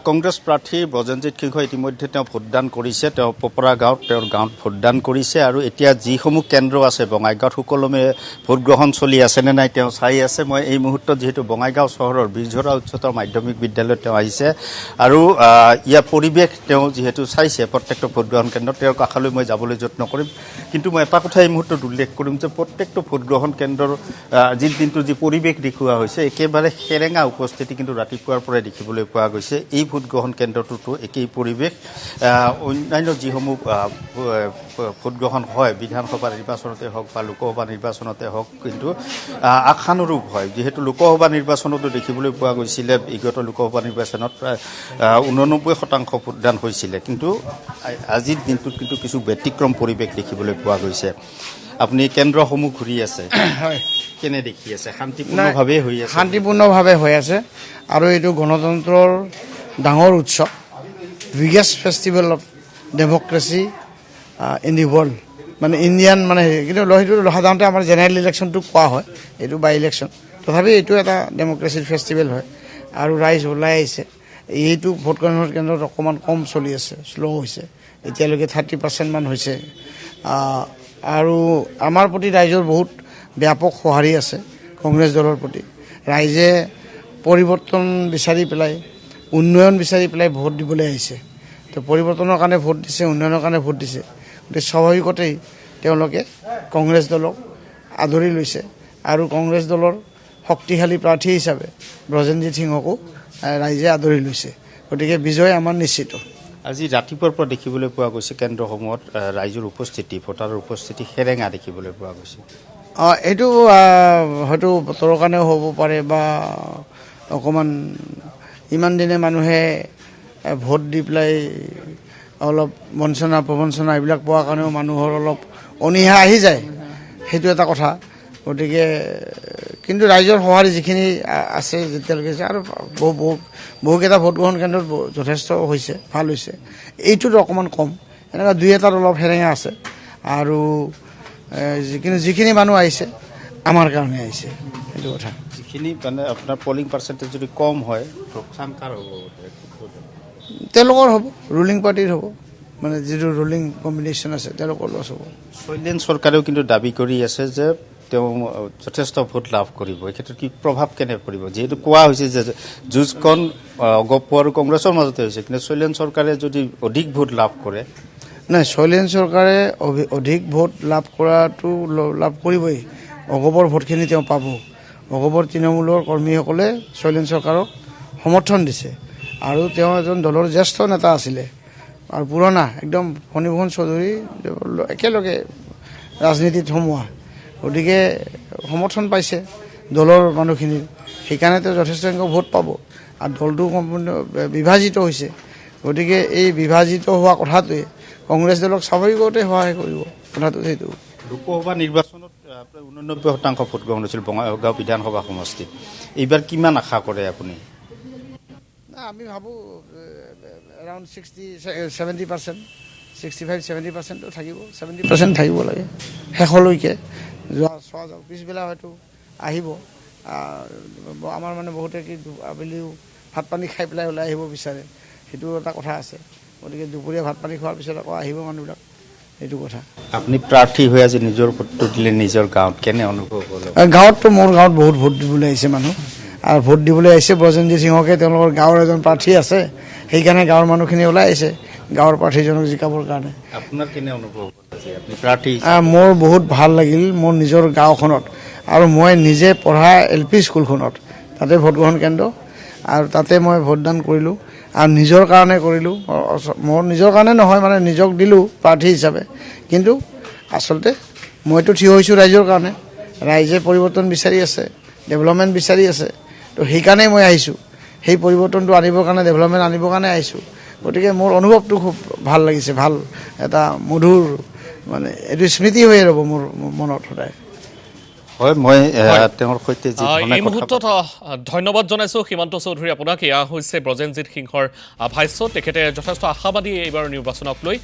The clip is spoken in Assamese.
কংগ্ৰেছ প্ৰাৰ্থী ব্ৰজেনজিৎ সিংহই ইতিমধ্যে ভোটদান কৰিছে। পপৰা গাঁৱত গাঁৱত ভোটদান কৰিছে আৰু এতিয়া যিসমূহ কেন্দ্ৰ আছে বঙাইগাঁৱত সুকলমে ভোট গ্ৰহণ চলি আছেনে নাই চাই আছে। মই এই মুহূৰ্তত যিহেতু বঙাইগাঁও চহৰৰ বীৰঝৰা উচ্চতৰ মাধ্যমিক বিদ্যালয়ত আহিছে আৰু ইয়াৰ পৰিৱেশ যিহেতু চাইছে প্ৰত্যেকটো ভোটগ্ৰহণ কেন্দ্ৰত কাষলৈ মই যাবলৈ যত্ন কৰিম। কিন্তু মই এটা কথা এই মুহূৰ্তত উল্লেখ কৰিম যে প্ৰত্যেকটো ভোটগ্ৰহণ কেন্দ্ৰৰ আজিৰ দিনটো যি পৰিৱেশ দেখুওৱা হৈছে একেবাৰে সেৰেঙা উপস্থিতি কিন্তু ৰাতিপুৱাৰ পৰাই দেখিবলৈ পোৱা গৈছে। এই ভোটগ্ৰহণ কেন্দ্ৰটোতো একেই পৰিৱেশ। অন্যান্য যিসমূহ ভোটগ্ৰহণ হয় বিধানসভা নিৰ্বাচনতে হওক বা লোকসভা নিৰ্বাচনতে হওক কিন্তু আশানুৰূপ হয়। যিহেতু লোকসভা নিৰ্বাচনতো দেখিবলৈ পোৱা গৈছিলে বিগত লোকসভা নিৰ্বাচনত প্ৰায় 89% ভোটদান হৈছিলে, কিন্তু আজিৰ দিনটোত কিন্তু কিছু ব্যতিক্ৰম পৰিৱেশ দেখিবলৈ পোৱা গৈছে। আপুনি কেন্দ্ৰসমূহ ঘূৰি আছে, হয়, কেনে দেখি আছে? শান্তিপূৰ্ণভাৱে হৈ আছে? শান্তিপূৰ্ণভাৱে হৈ আছে আৰু এইটো গণতন্ত্ৰৰ ডাঙৰ উৎসৱ, biggest festival of democracy in the world, মানে ইণ্ডিয়ান কিন্তু সেইটো সাধাৰণতে আমাৰ জেনেৰেল ইলেকশ্যনটোক কোৱা হয়, এইটো বাই ইলেকশ্যন। তথাপি এইটো এটা ডেম'ক্ৰেচিৰ ফেষ্টিভেল হয় আৰু ৰাইজ ওলাই আহিছে। এইটো ভোটগ্ৰহণ কেন্দ্ৰত অকণমান কম চলি আছে, শ্ল' হৈছে, এতিয়ালৈকে 30% মান হৈছে। আৰু আমাৰ প্ৰতি ৰাইজৰ বহুত ব্যাপক সঁহাৰি আছে কংগ্ৰেছ দলৰ প্ৰতি। ৰাইজে পৰিৱৰ্তন বিচাৰি পেলাই, উন্নয়ন বিচাৰি পেলাই ভোট দিবলৈ আহিছে। তো পৰিৱৰ্তনৰ কাৰণে ভোট দিছে, উন্নয়নৰ কাৰণে ভোট দিছে। গতিকে স্বাভাৱিকতেই তেওঁলোকে কংগ্ৰেছ দলক আদৰি লৈছে আৰু কংগ্ৰেছ দলৰ শক্তিশালী প্ৰাৰ্থী হিচাপে ব্ৰজেনজিৎ সিংহকো ৰাইজে আদৰি লৈছে। গতিকে বিজয় আমাৰ নিশ্চিত। আজি ৰাতিপুৱাৰ পৰা দেখিবলৈ পোৱা গৈছে কেন্দ্ৰসমূহত ৰাইজৰ উপস্থিতি, ভোটাৰৰ উপস্থিতি সেৰেঙা দেখিবলৈ পোৱা গৈছে। এইটো হয়তো বতৰৰ কাৰণেও হ'ব পাৰে বা অকণমান ইমান দিনে মানুহে ভোট দি পেলাই অলপ বঞ্চনা প্ৰবঞ্চনা এইবিলাক পোৱাৰ কাৰণেও মানুহৰ অলপ অনীহা আহি যায়, সেইটো এটা কথা। গতিকে কিন্তু ৰাইজৰ সঁহাৰি যিখিনি আছে যেতিয়ালৈকে আৰু বহুকেইটা ভোটগ্ৰহণ কেন্দ্ৰত যথেষ্ট হৈছে, ভাল হৈছে। এইটোত অকণমান কম, এনেকুৱা দুই এটাত অলপ সেৰেঙা আছে। আৰু যিখিনি মানুহ আহিছে আমাৰ কাৰণে আহিছে, সেইটো কথা। যিখিনি আপোনাৰ পলিং পাৰ্চেণ্টেজ যদি কম হয় লোকচান কাৰ হ'ব? তেওঁলোকৰ হ'ব, ৰুলিং পাৰ্টিৰ হ'ব, যিটো ৰুলিং কম্বিনেশ্যন আছে তেওঁলোকৰ লছ হ'ব। শৈলেন চৰকাৰেও কিন্তু দাবী কৰি আছে যে তেওঁ যথেষ্ট ভোট লাভ কৰিব। এই ক্ষেত্ৰত কি প্ৰভাৱ কেনে পৰিব? যিহেতু কোৱা হৈছে যে যুঁজখন গপ আৰু কংগ্ৰেছৰ মাজতে হৈছে, কিন্তু শৈলেন চৰকাৰে যদি অধিক ভোট লাভ কৰে? নাই, শৈলেন চৰকাৰে অধিক ভোট লাভ কৰিবই। অগপৰ ভোটখিনি তেওঁ পাব। অগপৰ তৃণমূলৰ কৰ্মীসকলে শৈলেন চৰকাৰক সমৰ্থন দিছে আৰু তেওঁ এজন দলৰ জ্যেষ্ঠ নেতা আছিলে আৰু পুৰণা একদম ফণীভূষণ চৌধুৰী একেলগে ৰাজনীতিত সোমোৱা। গতিকে সমৰ্থন পাইছে দলৰ মানুহখিনিৰ, সেইকাৰণে তেওঁ যথেষ্ট সংখ্যক ভোট পাব। আৰু দলটো সম্পূৰ্ণ বিভাজিত হৈছে। গতিকে এই বিভাজিত হোৱা কথাটোৱে কংগ্ৰেছ দলক স্বাভাৱিকতে সহায় কৰিব, কথাটো সেইটো। লোকসভা নিৰ্বাচনত প্ৰায় 89% ভোটগ্ৰহণ হৈছিল বঙাইগাঁও বিধানসভা সমষ্টিত। এইবাৰ কিমান আশা কৰে আপুনি? আমি ভাবোঁ এৰাউণ্ড 70%, 65-70% থাকিব, 70% থাকিব লাগে শেষলৈকে চোৱা যাওক। পিছবেলা হয়তো আহিব। আমাৰ বহুতে কি আবেলিও ভাত পানী খাই পেলাই ওলাই আহিব বিচাৰে, সেইটো এটা কথা আছে। গতিকে দুপৰীয়া ভাত পানী খোৱাৰ পিছত আকৌ আহিব মানুহবিলাক, সেইটো কথা। আপুনি প্ৰাৰ্থী হৈ আজি নিজৰ ভোটটো দিলে নিজৰ গাঁৱত, কেনে অনুভৱ হ'ল? গাঁৱততো মোৰ গাঁৱত বহুত ভোট দিবলৈ আহিছে মানুহ, আৰু ভোট দিবলৈ আহিছে ব্ৰজেনজিৎ সিংহকে। তেওঁলোকৰ গাঁৱৰ এজন প্ৰাৰ্থী আছে, সেইকাৰণে গাঁৱৰ মানুহখিনি ওলাই আহিছে গাঁৱৰ প্ৰাৰ্থীজনক জিকাবৰ কাৰণে। আপোনাৰ কেনে অনুভৱ হ'ল আপুনি প্ৰাৰ্থী? মোৰ বহুত ভাল লাগিল মোৰ নিজৰ গাঁওখনত, আৰু মই নিজে পঢ়া LP স্কুলখনত তাতে ভোটগ্ৰহণ কেন্দ্ৰ, আৰু তাতে মই ভোটদান কৰিলোঁ আৰু নিজৰ কাৰণে কৰিলোঁ। মোৰ নিজৰ কাৰণে নহয়, নিজক দিলোঁ প্ৰাৰ্থী হিচাপে, কিন্তু আচলতে মইতো থিয় হৈছোঁ ৰাইজৰ কাৰণে। ৰাইজে পৰিৱৰ্তন বিচাৰি আছে, ডেভেলপমেণ্ট বিচাৰি আছে, তো সেইকাৰণেই মই আহিছোঁ। সেই পৰিৱৰ্তনটো আনিবৰ কাৰণে, ডেভেলপমেণ্ট আনিবৰ কাৰণে আহিছোঁ। গতিকে মোৰ অনুভৱটো খুব ভাল লাগিছে, ভাল এটা মধুৰ, এইটো স্মৃতি হৈয়ে ৰ'ব মোৰ মনত সদায়। হয়, মই তেওঁৰ সৈতে এই মুহূৰ্তত ধন্যবাদ জনাইছোঁ সীমান্ত চৌধুৰী আপোনাক। এয়া হৈছে ব্ৰজেনজিৎ সিংহৰ ভাষ্য। তেখেতে যথেষ্ট আশাবাদী এইবাৰ নিৰ্বাচনক লৈ।